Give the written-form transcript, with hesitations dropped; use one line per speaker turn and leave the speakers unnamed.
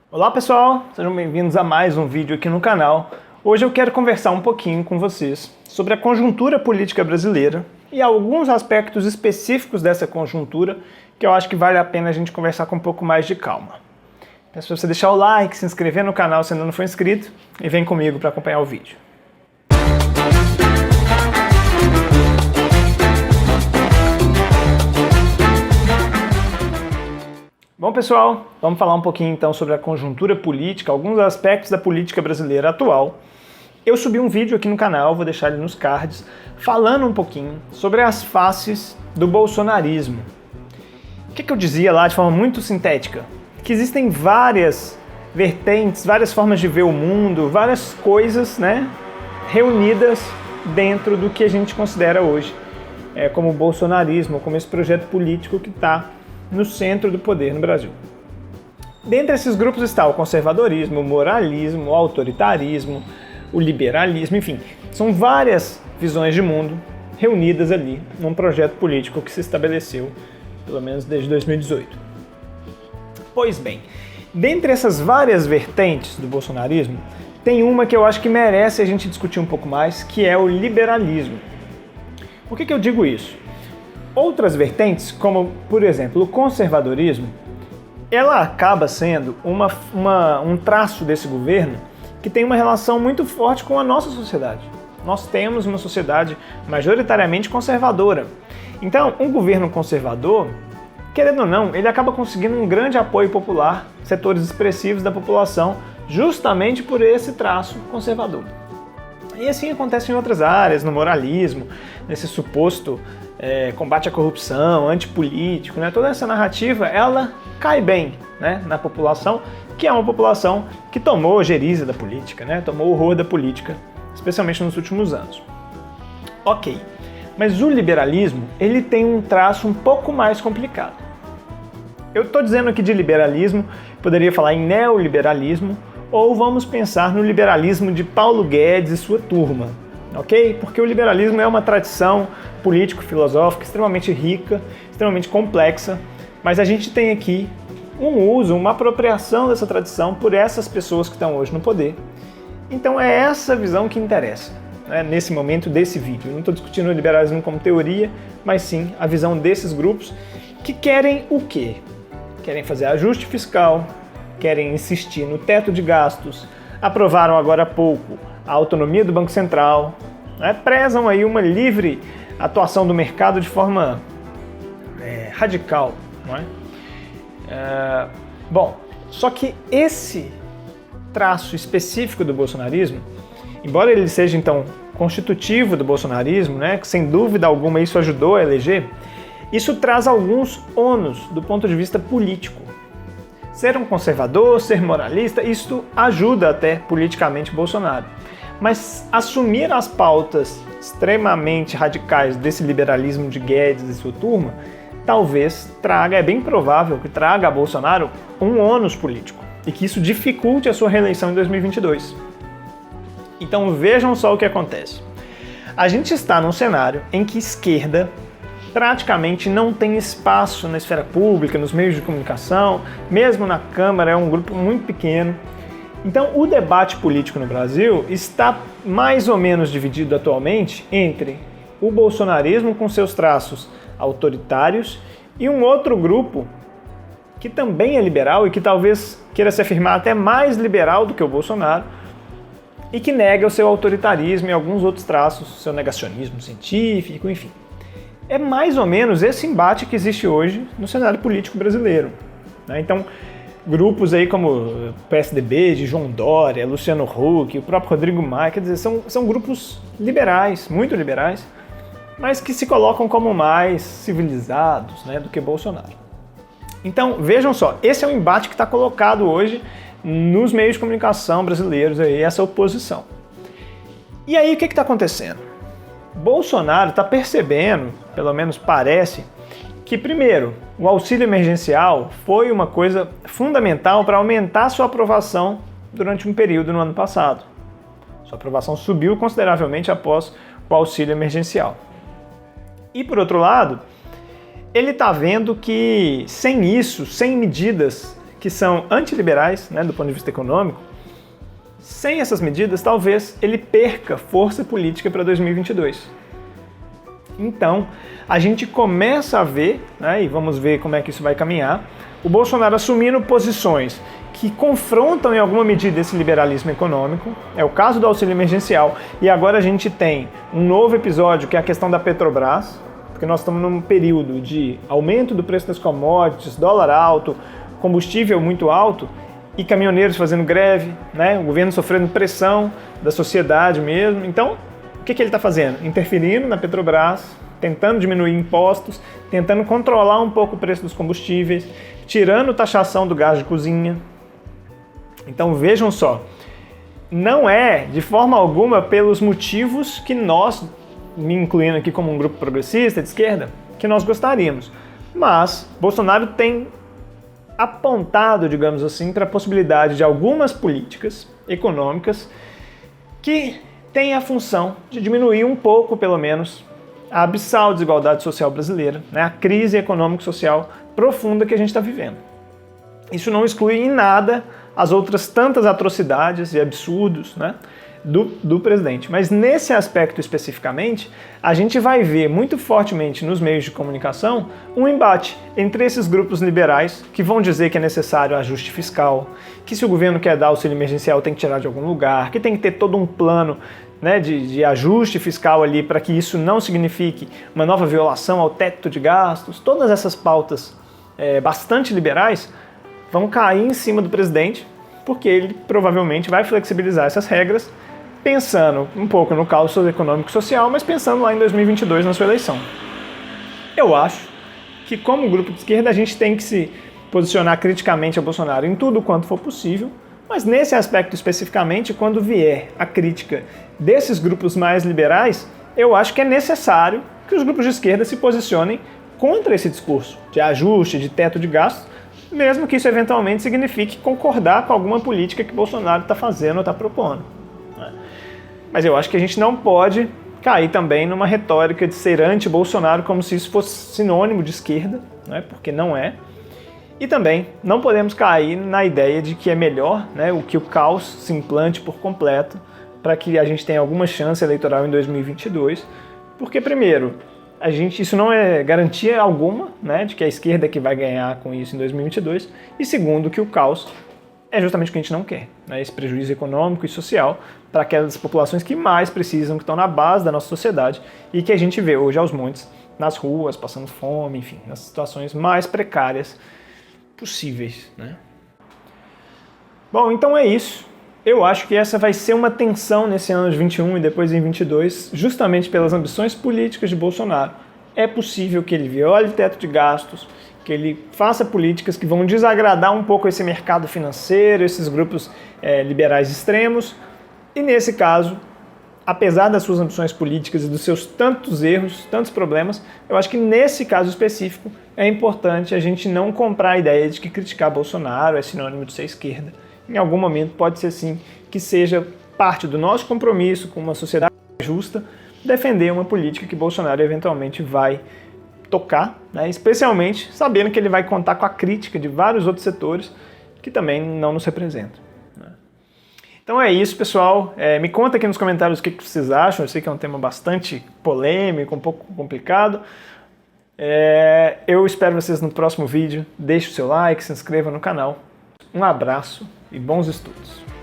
Olá pessoal, sejam bem-vindos a mais um vídeo aqui no canal. Hoje eu quero conversar um pouquinho com vocês sobre a conjuntura política brasileira e alguns aspectos específicos dessa conjuntura que eu acho que vale a pena a gente conversar com um pouco mais de calma. Peço para você deixar o like, se inscrever no canal se ainda não for inscrito e vem comigo para acompanhar o vídeo. Bom pessoal, vamos falar um pouquinho então sobre a conjuntura política, alguns aspectos da política brasileira atual. Eu subi um vídeo aqui no canal, vou deixar ele nos cards, falando um pouquinho sobre as faces do bolsonarismo. O que eu dizia lá de forma muito sintética? Que existem várias vertentes, várias formas de ver o mundo, várias coisas, reunidas dentro do que a gente considera hoje como o bolsonarismo, como esse projeto político que está no centro do poder no Brasil. Dentre esses grupos está o conservadorismo, o moralismo, o autoritarismo, o liberalismo, enfim, são várias visões de mundo reunidas ali num projeto político que se estabeleceu, pelo menos desde 2018. Pois bem, dentre essas várias vertentes do bolsonarismo, tem uma que eu acho que merece a gente discutir um pouco mais, que é o liberalismo. Por que eu digo isso? Outras vertentes, como, por exemplo, o conservadorismo, ela acaba sendo um traço desse governo que tem uma relação muito forte com a nossa sociedade. Nós temos uma sociedade majoritariamente conservadora. Então, um governo conservador, querendo ou não, ele acaba conseguindo um grande apoio popular, setores expressivos da população, justamente por esse traço conservador. E assim acontece em outras áreas, no moralismo, nesse suposto combate à corrupção, antipolítico, toda essa narrativa, ela cai bem na população, que é uma população que tomou geriza da política, tomou horror da política, especialmente nos últimos anos. Ok, mas o liberalismo, ele tem um traço um pouco mais complicado. Eu estou dizendo aqui de liberalismo, poderia falar em neoliberalismo, ou vamos pensar no liberalismo de Paulo Guedes e sua turma, ok? Porque o liberalismo é uma tradição político-filosófica extremamente rica, extremamente complexa, mas a gente tem aqui um uso, uma apropriação dessa tradição por essas pessoas que estão hoje no poder. Então é essa visão que interessa, nesse momento desse vídeo. Eu não estou discutindo o liberalismo como teoria, mas sim a visão desses grupos que querem o quê? Querem fazer ajuste fiscal, querem insistir no teto de gastos, aprovaram agora há pouco a autonomia do Banco Central, prezam aí uma livre atuação do mercado de forma radical. Bom, só que esse traço específico do bolsonarismo, embora ele seja então constitutivo do bolsonarismo, que sem dúvida alguma isso ajudou a eleger, isso traz alguns ônus do ponto de vista político. Ser um conservador, ser moralista, isso ajuda até politicamente Bolsonaro. Mas assumir as pautas extremamente radicais desse liberalismo de Guedes e sua turma, talvez traga, é bem provável que traga a Bolsonaro um ônus político e que isso dificulte a sua reeleição em 2022. Então vejam só o que acontece. A gente está num cenário em que esquerda praticamente não tem espaço na esfera pública, nos meios de comunicação, mesmo na Câmara é um grupo muito pequeno. Então o debate político no Brasil está mais ou menos dividido atualmente entre o bolsonarismo com seus traços autoritários e um outro grupo que também é liberal e que talvez queira se afirmar até mais liberal do que o Bolsonaro e que nega o seu autoritarismo e alguns outros traços, seu negacionismo científico, enfim. É mais ou menos esse embate que existe hoje no cenário político brasileiro. Então, grupos aí como o PSDB, de João Dória, Luciano Huck, o próprio Rodrigo Maia, quer dizer, são grupos liberais, muito liberais, mas que se colocam como mais civilizados do que Bolsonaro. Então, vejam só, esse é o embate que está colocado hoje nos meios de comunicação brasileiros, aí, essa oposição. E aí, o que está acontecendo? Bolsonaro está percebendo, pelo menos parece, que primeiro, o auxílio emergencial foi uma coisa fundamental para aumentar sua aprovação durante um período no ano passado. Sua aprovação subiu consideravelmente após o auxílio emergencial. E por outro lado, ele está vendo que sem isso, sem medidas que que são antiliberais, né, do ponto de vista econômico, sem essas medidas, talvez ele perca força política para 2022. Então, a gente começa a ver, né, e vamos ver como é que isso vai caminhar, o Bolsonaro assumindo posições que confrontam em alguma medida esse liberalismo econômico. É o caso do auxílio emergencial, e agora a gente tem um novo episódio que é a questão da Petrobras, porque nós estamos num período de aumento do preço das commodities, dólar alto, combustível muito alto, e caminhoneiros fazendo greve, né? O governo sofrendo pressão da sociedade mesmo. Então, o que ele está fazendo? Interferindo na Petrobras, tentando diminuir impostos, tentando controlar um pouco o preço dos combustíveis, tirando taxação do gás de cozinha. Então vejam só, não é de forma alguma pelos motivos que nós, me incluindo aqui como um grupo progressista de esquerda, que nós gostaríamos. Mas Bolsonaro tem apontado, digamos assim, para a possibilidade de algumas políticas econômicas que têm a função de diminuir um pouco, pelo menos, a abissal desigualdade social brasileira, né? A crise econômico-social profunda que a gente está vivendo. Isso não exclui em nada as outras tantas atrocidades e absurdos, né, do presidente. Mas nesse aspecto especificamente, a gente vai ver muito fortemente nos meios de comunicação um embate entre esses grupos liberais que vão dizer que é necessário ajuste fiscal, que se o governo quer dar auxílio emergencial tem que tirar de algum lugar, que tem que ter todo um plano, né, de ajuste fiscal ali para que isso não signifique uma nova violação ao teto de gastos. Todas essas pautas bastante liberais vão cair em cima do presidente, porque ele provavelmente vai flexibilizar essas regras, pensando um pouco no caos econômico e social, mas pensando lá em 2022 na sua eleição. Eu acho que, como grupo de esquerda, a gente tem que se posicionar criticamente a Bolsonaro em tudo quanto for possível, mas nesse aspecto especificamente, quando vier a crítica desses grupos mais liberais, eu acho que é necessário que os grupos de esquerda se posicionem contra esse discurso de ajuste, de teto de gastos, mesmo que isso eventualmente signifique concordar com alguma política que Bolsonaro está fazendo ou está propondo. Mas eu acho que a gente não pode cair também numa retórica de ser anti-Bolsonaro como se isso fosse sinônimo de esquerda, né? Porque não é. E também não podemos cair na ideia de que é melhor, né, que o caos se implante por completo para que a gente tenha alguma chance eleitoral em 2022, porque primeiro, isso não é garantia alguma, né, de que a esquerda é que vai ganhar com isso em 2022, e segundo, que o caos é justamente o que a gente não quer, né, esse prejuízo econômico e social para aquelas populações que mais precisam, que estão na base da nossa sociedade e que a gente vê hoje aos montes, nas ruas, passando fome, enfim, nas situações mais precárias possíveis, né? Bom, então é isso. Eu acho que essa vai ser uma tensão nesse ano de 21 e depois em 22, justamente pelas ambições políticas de Bolsonaro. É possível que ele viole o teto de gastos, que ele faça políticas que vão desagradar um pouco esse mercado financeiro, esses grupos liberais extremos. E nesse caso, apesar das suas ambições políticas e dos seus tantos erros, tantos problemas, eu acho que nesse caso específico é importante a gente não comprar a ideia de que criticar Bolsonaro é sinônimo de ser esquerda. Em algum momento pode ser sim que seja parte do nosso compromisso com uma sociedade justa defender uma política que Bolsonaro eventualmente vai tocar, né? Especialmente sabendo que ele vai contar com a crítica de vários outros setores que também não nos representam, né? Então é isso, pessoal. Me conta aqui nos comentários o que vocês acham. Eu sei que é um tema bastante polêmico, um pouco complicado. Eu espero vocês no próximo vídeo. Deixe o seu like, se inscreva no canal. Um abraço e bons estudos!